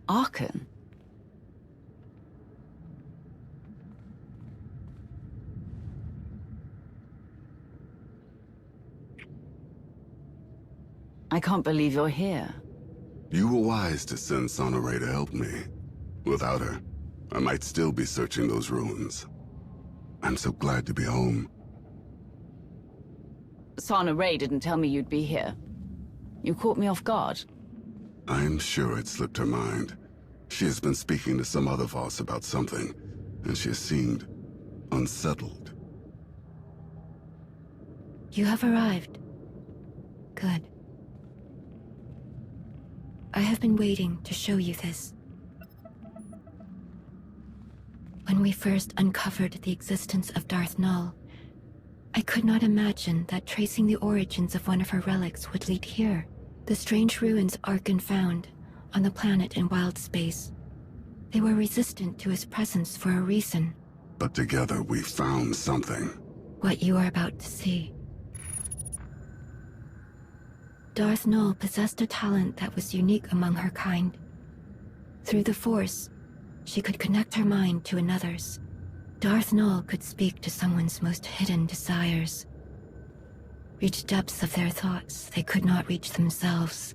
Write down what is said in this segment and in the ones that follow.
Arcann? I can't believe you're here. You were wise to send Swtor to help me. Without her, I might still be searching those ruins. I'm so glad to be home. Swtor didn't tell me you'd be here. You caught me off guard. I'm sure it slipped her mind. She has been speaking to some other Voss about something, and she has seemed unsettled. You have arrived. Good. I have been waiting to show you this. When we first uncovered the existence of Darth Nul, I could not imagine that tracing the origins of one of her relics would lead here. The strange ruins Arcann found on the planet in wild space. They were resistant to his presence for a reason. But together we found something. What you are about to see. Darth Nul possessed a talent that was unique among her kind. Through the Force, she could connect her mind to another's. Darth Nul could speak to someone's most hidden desires. Reach depths of their thoughts they could not reach themselves.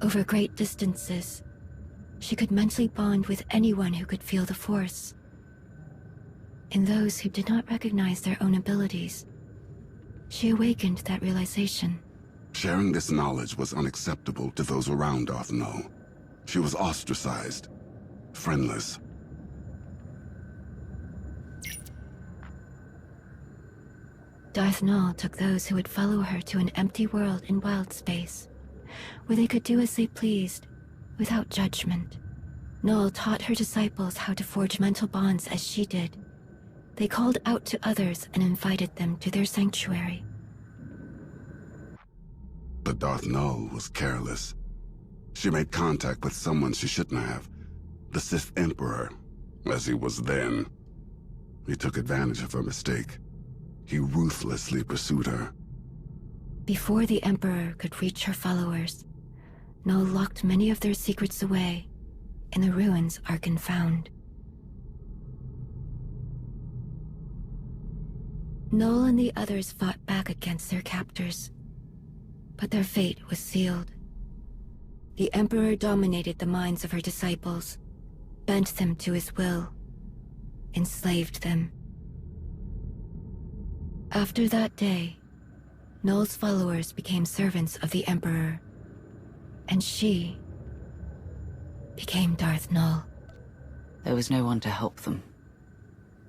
Over great distances, she could mentally bond with anyone who could feel the Force. In those who did not recognize their own abilities, she awakened that realization. Sharing this knowledge was unacceptable to those around Darth Nul. She was ostracized, friendless. Darth Nul took those who would follow her to an empty world in wild space, where they could do as they pleased, without judgment. Nul taught her disciples how to forge mental bonds as she did. They called out to others and invited them to their sanctuary. But Darth Nul was careless. She made contact with someone she shouldn't have. The Sith Emperor, as he was then. He took advantage of her mistake. He ruthlessly pursued her. Before the Emperor could reach her followers, Nul locked many of their secrets away in the ruins Arcann found. Nul and the others fought back against their captors, but their fate was sealed. The Emperor dominated the minds of her disciples, bent them to his will, enslaved them. After that day, Nul's followers became servants of the Emperor, and she became Darth Nul. There was no one to help them.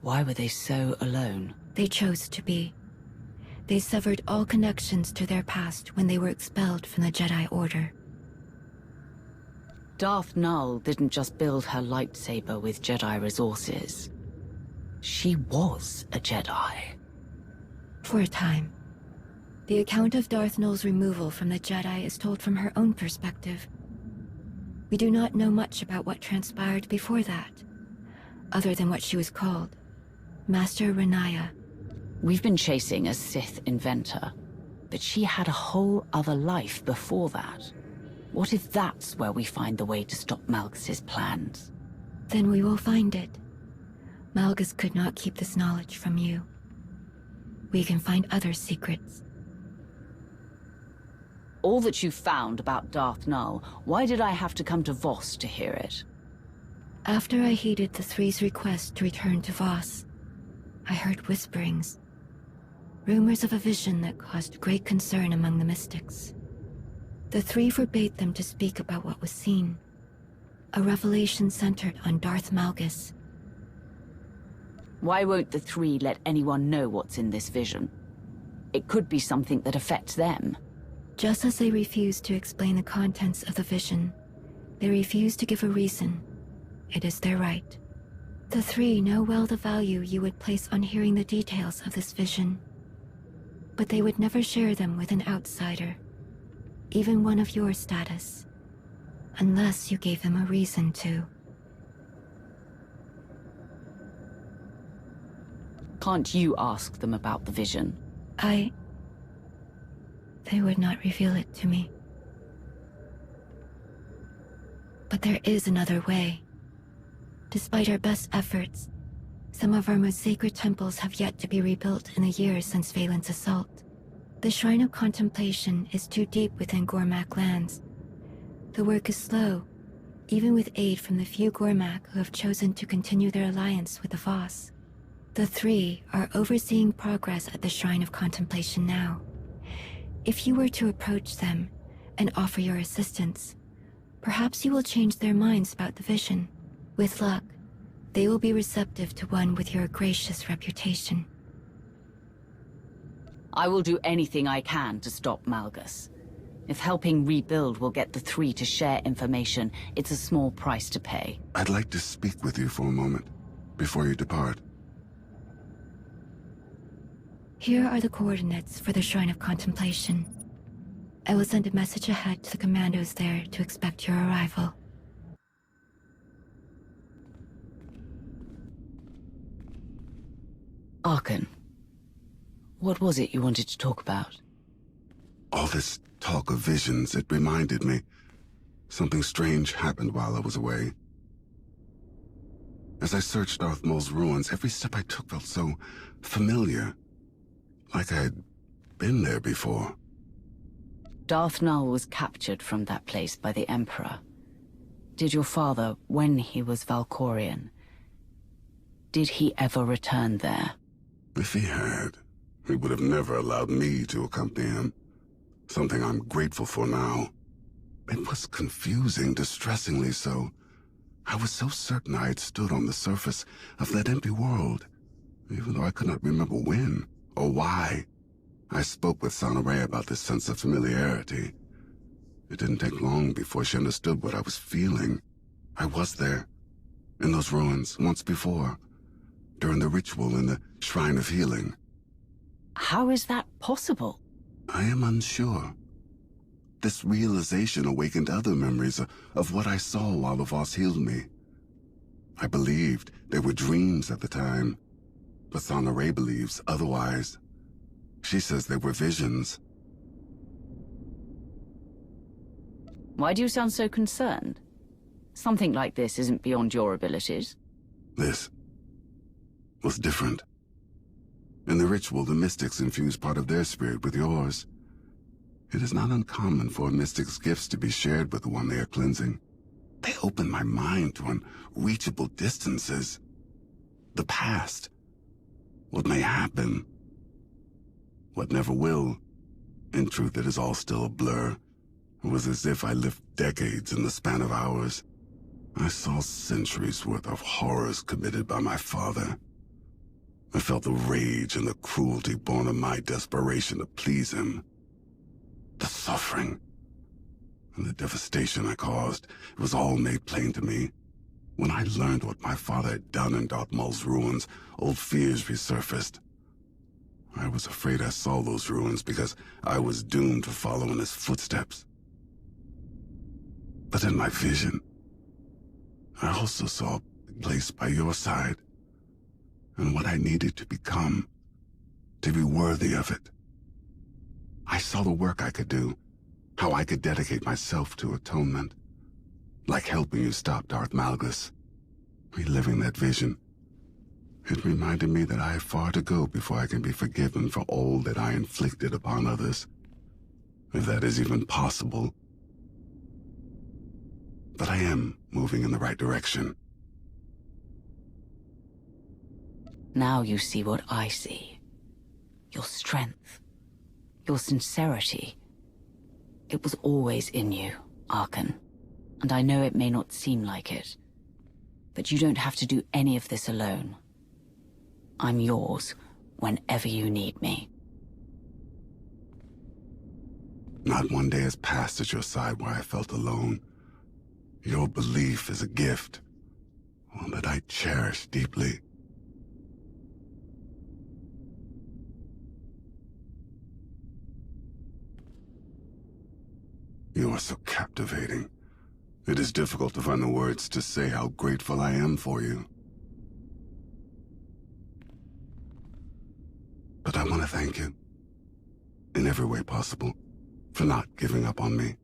Why were they so alone? They chose to be. They severed all connections to their past when they were expelled from the Jedi Order. Darth Nul didn't just build her lightsaber with Jedi resources. She was a Jedi. For a time. The account of Darth Nul's removal from the Jedi is told from her own perspective. We do not know much about what transpired before that, other than what she was called, Master Renaya. We've been chasing a Sith inventor, but she had a whole other life before that. What if that's where we find the way to stop Malgus's plans? Then we will find it. Malgus could not keep this knowledge from you. We can find other secrets. All that you found about Darth Nul, why did I have to come to Voss to hear it? After I heeded the Three's request to return to Voss, I heard whisperings. Rumors of a vision that caused great concern among the mystics. The Three forbade them to speak about what was seen. A revelation centered on Darth Malgus. Why won't the Three let anyone know what's in this vision? It could be something that affects them. Just as they refused to explain the contents of the vision, they refused to give a reason. It is their right. The Three know well the value you would place on hearing the details of this vision. But they would never share them with an outsider, even one of your status, unless you gave them a reason to. Can't you ask them about the vision? They would not reveal it to me. But there is another way. Despite our best efforts, some of our most sacred temples have yet to be rebuilt in the years since Valen's assault. The Shrine of Contemplation is too deep within Gormak lands. The work is slow, even with aid from the few Gormak who have chosen to continue their alliance with the Voss. The three are overseeing progress at the Shrine of Contemplation now. If you were to approach them and offer your assistance, perhaps you will change their minds about the vision. With luck, they will be receptive to one with your gracious reputation. I will do anything I can to stop Malgus. If helping rebuild will get the three to share information, it's a small price to pay. I'd like to speak with you for a moment, before you depart. Here are the coordinates for the Shrine of Contemplation. I will send a message ahead to the commandos there to expect your arrival. Arcann, what was it you wanted to talk about? All this talk of visions, it reminded me. Something strange happened while I was away. As I searched Darth Maul's ruins, every step I took felt so familiar. Like I had been there before. Darth Null was captured from that place by the Emperor. Did your father, when he was Valkorian, did he ever return there? If he had, he would have never allowed me to accompany him. Something I'm grateful for now. It was confusing, distressingly so. I was so certain I had stood on the surface of that empty world, even though I could not remember when or why. I spoke with Sonoray about this sense of familiarity. It didn't take long before she understood what I was feeling. I was there, in those ruins, once before, during the ritual in the Shrine of Healing. How is that possible? I am unsure. This realization awakened other memories of what I saw while the Voss healed me. I believed they were dreams at the time, but Sonoray believes otherwise. She says they were visions. Why do you sound so concerned? Something like this isn't beyond your abilities. This was different. In the ritual, the mystics infused part of their spirit with yours. It is not uncommon for a mystic's gifts to be shared with the one they are cleansing. They open my mind to unreachable distances. The past. What may happen. What never will. In truth, it is all still a blur. It was as if I lived decades in the span of hours. I saw centuries worth of horrors committed by my father. I felt the rage and the cruelty born of my desperation to please him. The suffering and the devastation I caused, it was all made plain to me. When I learned what my father had done in Darth Maul's ruins, old fears resurfaced. I was afraid I saw those ruins because I was doomed to follow in his footsteps. But in my vision, I also saw a place by your side, and what I needed to become, to be worthy of it. I saw the work I could do, how I could dedicate myself to atonement, like helping you stop Darth Malgus. Reliving that vision, it reminded me that I have far to go before I can be forgiven for all that I inflicted upon others, if that is even possible. But I am moving in the right direction. Now you see what I see. Your strength. Your sincerity. It was always in you, Arcann. And I know it may not seem like it. But you don't have to do any of this alone. I'm yours whenever you need me. Not one day has passed at your side where I felt alone. Your belief is a gift, one that I cherish deeply. You are so captivating. It is difficult to find the words to say how grateful I am for you. But I want to thank you, in every way possible, for not giving up on me.